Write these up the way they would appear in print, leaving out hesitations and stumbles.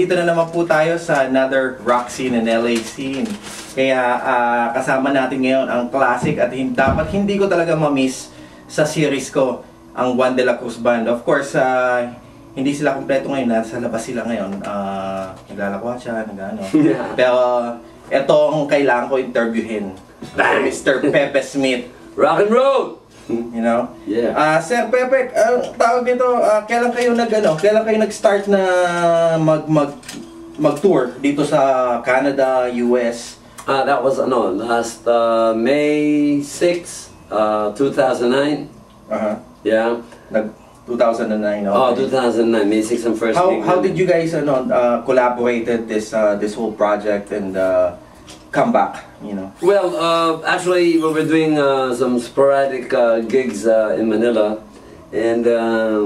nandito na naman po tayo sa another rock scene and LA scene. Kaya kasama natin ngayon ang classic at dapat hindi ko talaga ma-miss sa series ko, ang Juan de la Cruz Band. Of course, hindi sila kumpleto ngayon, nasa labas sila ngayon. Naglalakwatsa, nag-ano. Pero ito ang kailangan ko interviewin. Mr. Pepesmith. Rock and roll! You know? Yeah. Sir Pepe, tawag dito, kailan kayo kailan kayo nag-start na mag-tour dito sa Canada, US? That was last May 6, 2009. Yeah. 2009. Okay. Oh, 2009, May 6 and first. How did you guys collaborated this whole project and come back, you know? Well, actually, we were doing some sporadic gigs in Manila, and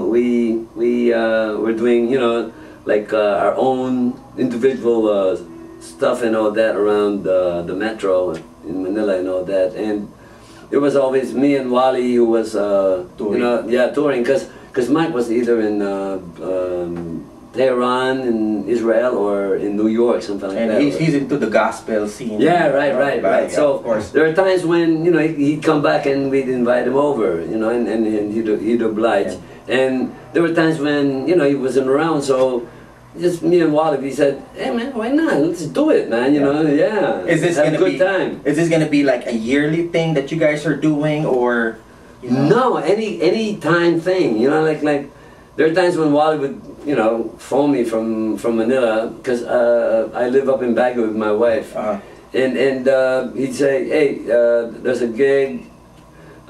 we were doing, you know, like our own individual stuff and all that around the metro in Manila and all that. And it was always me and Wally who was touring. You know, yeah, touring, because Mike was either in Tehran in Israel or in New York, something like that. And he's into the gospel scene. Yeah, right. Yeah, so of course, there are times when, you know, he'd come back and we'd invite him over, you know, and he'd oblige. Yeah. And there were times when, you know, he wasn't around, so just me and Wally, we said, hey man, why not? Let's do it, man, you know, yeah. Is this have a good time. Is this gonna be like a yearly thing that you guys are doing, or? You know? No, any time thing, you know, like there are times when Wally would, you know, phone me from Manila, because I live up in Baguio with my wife, and he'd say, hey, there's a gig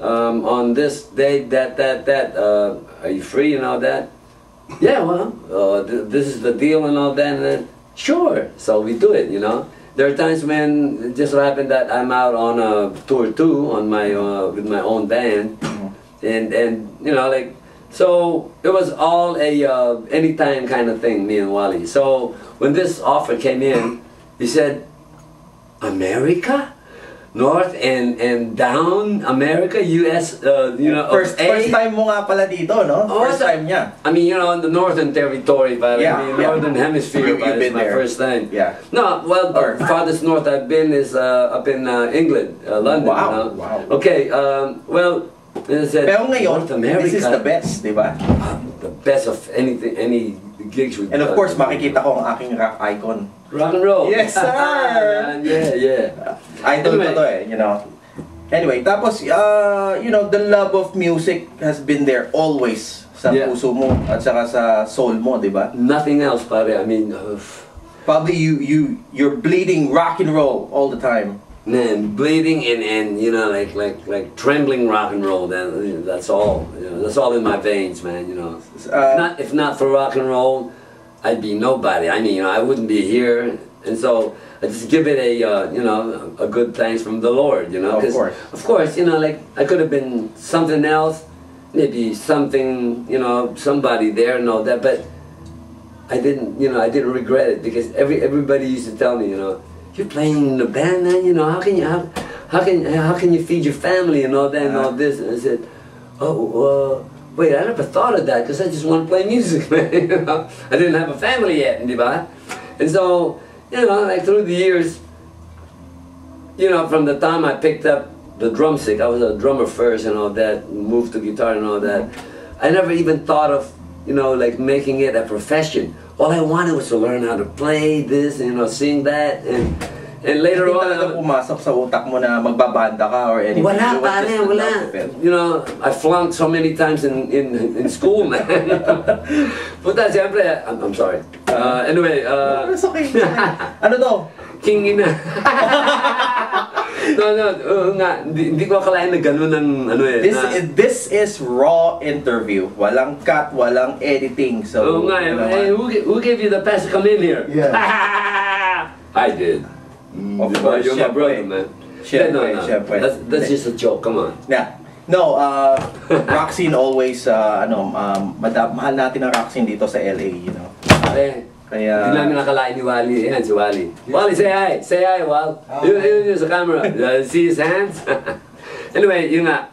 on this date, that, are you free and all that? Yeah, well, this is the deal and all that, and then, sure, so we do it, you know. There are times when it just so happened that I'm out on a tour too, on my with my own band, and you know, like, so it was all a anytime kind of thing, me and Wally. So when this offer came in, he said, America? North and down America, US, you know, first time mo nga pala dito, no? First time niya. I mean, you know, in the northern territory, but I mean, northern hemisphere, but it's my first time. Yeah. No, well, the farthest north I've been is up in England, London. Wow. You know? Wow. Okay. Well, said, pero ngayon, North America, this is the best, di ba? The best of anything, any gigs we've And of done. course, makikita ko ang aking rock icon. Rock and roll. Yes, sir. Yeah. Idol ko to you know. Anyway, tapos, you know, the love of music has been there always sa puso mo at saka sa soul mo, di ba? Nothing else, pare. I mean, probably you're bleeding rock and roll all the time. Man, bleeding and you know, like trembling rock and roll. That's all. You know, that's all in my veins, man. You know, if not for rock and roll, I'd be nobody. I mean, you know, I wouldn't be here. And so I just give it a you know, a good thanks from the Lord. You know, of course, you know, like I could have been something else, maybe something, you know, somebody there and all that, but I didn't. You know, I didn't regret it, because everybody used to tell me, you know, you're playing in the band, man. You know, how can you feed your family and all that and all this? And I said, oh, wait, I never thought of that, because I just want to play music, man. You know, I didn't have a family yet, and so, you know, like through the years, you know, from the time I picked up the drumstick, I was a drummer first and all that, moved to guitar and all that. I never even thought of, you know, like making it a profession. All I wanted was to learn how to play this, you know, sing that, and later on. Hindi talaga pumasok sa utak mo na magbabanda ka or anything. Wala, wala. You know, I flunked so many times in school, man. Puta, siyempre, I'm sorry. Anyway, it's okay. Ano to? King ina. No, hindi ko akalain na ganun ang ano eh. This is raw interview. Walang cut, walang editing. So, who gave you the pass to come in here? Yeah. I did. Of course, you're my brother, man. Syempre. That's just a joke. Come on. Yeah. No, rock scene always, mahal natin ang rock scene dito sa LA, you know. Kaya... Hindi namin nakalain ni Wally. Yan si Wally. Wally, say hi! Say hi, Wal! Yun sa camera. See his hands? Anyway, yun nga.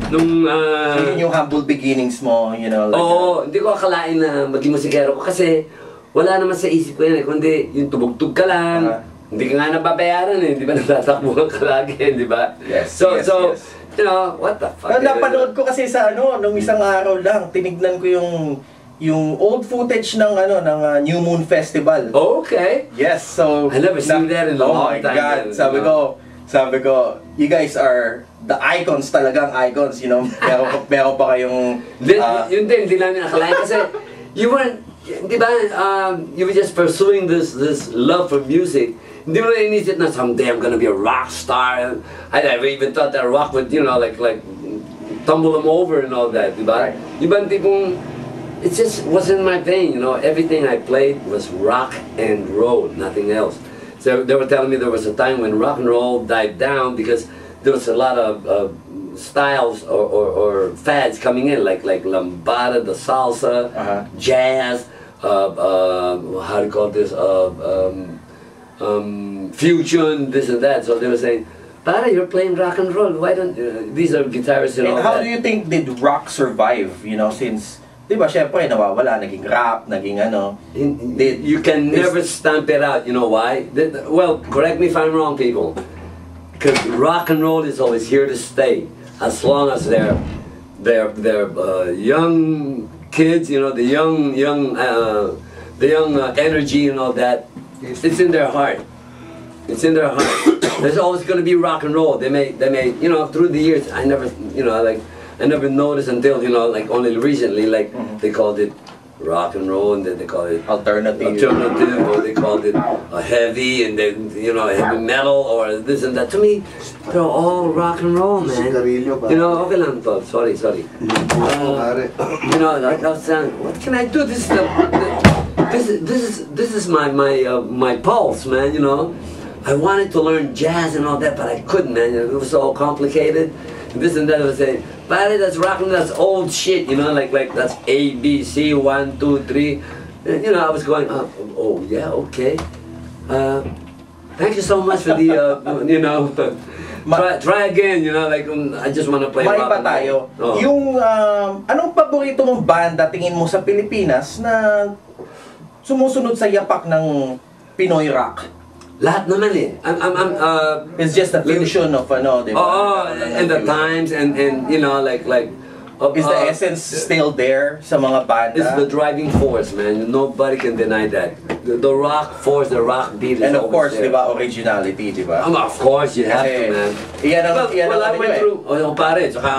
Nung... So yun yung humble beginnings mo, you know. Like Oo, hindi ko akalain na maging musikero ko kasi wala naman sa isip ko yan eh, kundi yung tubog-tug ka lang, hindi ka nga nababayaran eh, di ba, natatakbuhan ka lagi, di ba? Yes, so, yes. you know, what the fuck? Napanood ko kasi sa nung isang araw lang, tinignan ko yung old footage ng ng New Moon Festival. Oh, okay. Yes, so I never seen that in a long time. Oh my God, sabi ko, you guys are the icons, talagang icons, you know. Meron pa kayong yun din, hindi namin nakalain kasi you weren't, di ba, you were just pursuing this love for music. Hindi mo na inisip na someday I'm gonna be a rock star. I never even thought that rock would, you know, like tumble them over and all that, di ba? Di ba tipong, it just wasn't my vein, you know. Everything I played was rock and roll, nothing else. So they were telling me there was a time when rock and roll died down because there was a lot of styles or fads coming in, like lambada, the salsa, jazz, how do you call this, fusion, this and that. So they were saying, "Para, you're playing rock and roll. Why don't these are guitarists and all how that." do you think did rock survive? You know, since di ba, syempre nawawala, naging rap, naging You can never stamp it out. You know why? Well, correct me if I'm wrong, people. Because rock and roll is always here to stay, as long as they're young kids. You know, the young energy and all that. It's in their heart. It's in their heart. There's always going to be rock and roll. They may, you know, through the years, I never, you know, I never noticed until, you know, like only recently, like they called it rock and roll, and then they called it alternative, or they called it heavy, and then, you know, heavy metal, or this and that. To me, they're all rock and roll, man. You know, okay lang to. Sorry. You know, like I was saying, what can I do? This is my pulse, man. You know, I wanted to learn jazz and all that, but I couldn't, man. It was so complicated. This and that. I was saying, "Buddy, that's rock and that's old shit." You know, like that's A, B, C, 1, 2, 3. And, you know, I was going, "Oh yeah, okay. Thank you so much for the, you know." Try again, you know, like I just want to play rock and roll. Tayo. Yung anong paborito mong banda tingin mo sa Pilipinas na sumusunod sa yapak ng Pinoy rock? Lahat naman eh. It's just a fusion of di ba? And the times and you know, like is the essence still there sa mga banda? It's the driving force, man. Nobody can deny that. The rock force, the rock beat is and of course, there. di ba, originality, di ba? Of course, you have to, man.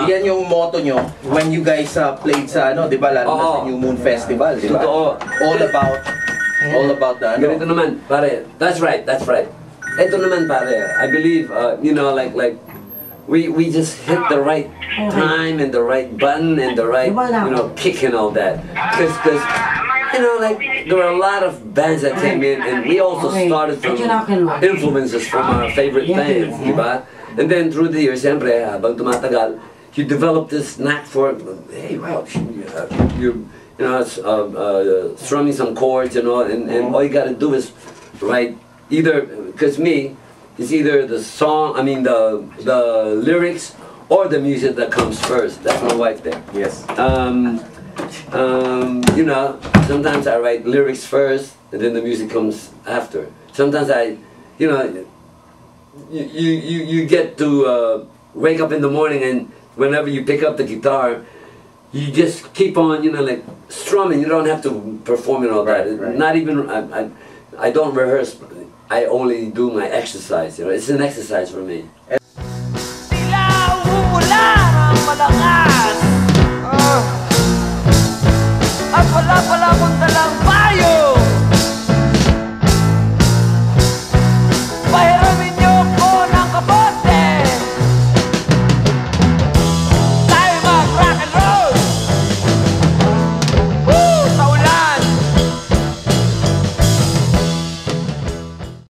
Iyan yung motto nyo when you guys played sa di ba, lalo na sa New Moon Festival, di ba? All about the Ganito naman, pare. That's right. Ito naman, pare. I believe, you know, like we just hit the right time and the right button and the right, you know, kick and all that. Because you know, like there were a lot of bands that came in, and we also started from influences from our favorite bands, di ba? And then through the years, siyempre, habang tumatagal, you develop this knack for, hey, wow, you know, strumming some chords, you know, and all you gotta do is write either, because it's either the song, the lyrics, or the music that comes first. That's my wife there. Yes. You know, sometimes I write lyrics first, and then the music comes after. Sometimes you know, you get to wake up in the morning, and whenever you pick up the guitar, you just keep on, you know, like strumming. You don't have to perform and all that. Right. Not even, I don't rehearse. I only do my exercise. You know, it's an exercise for me.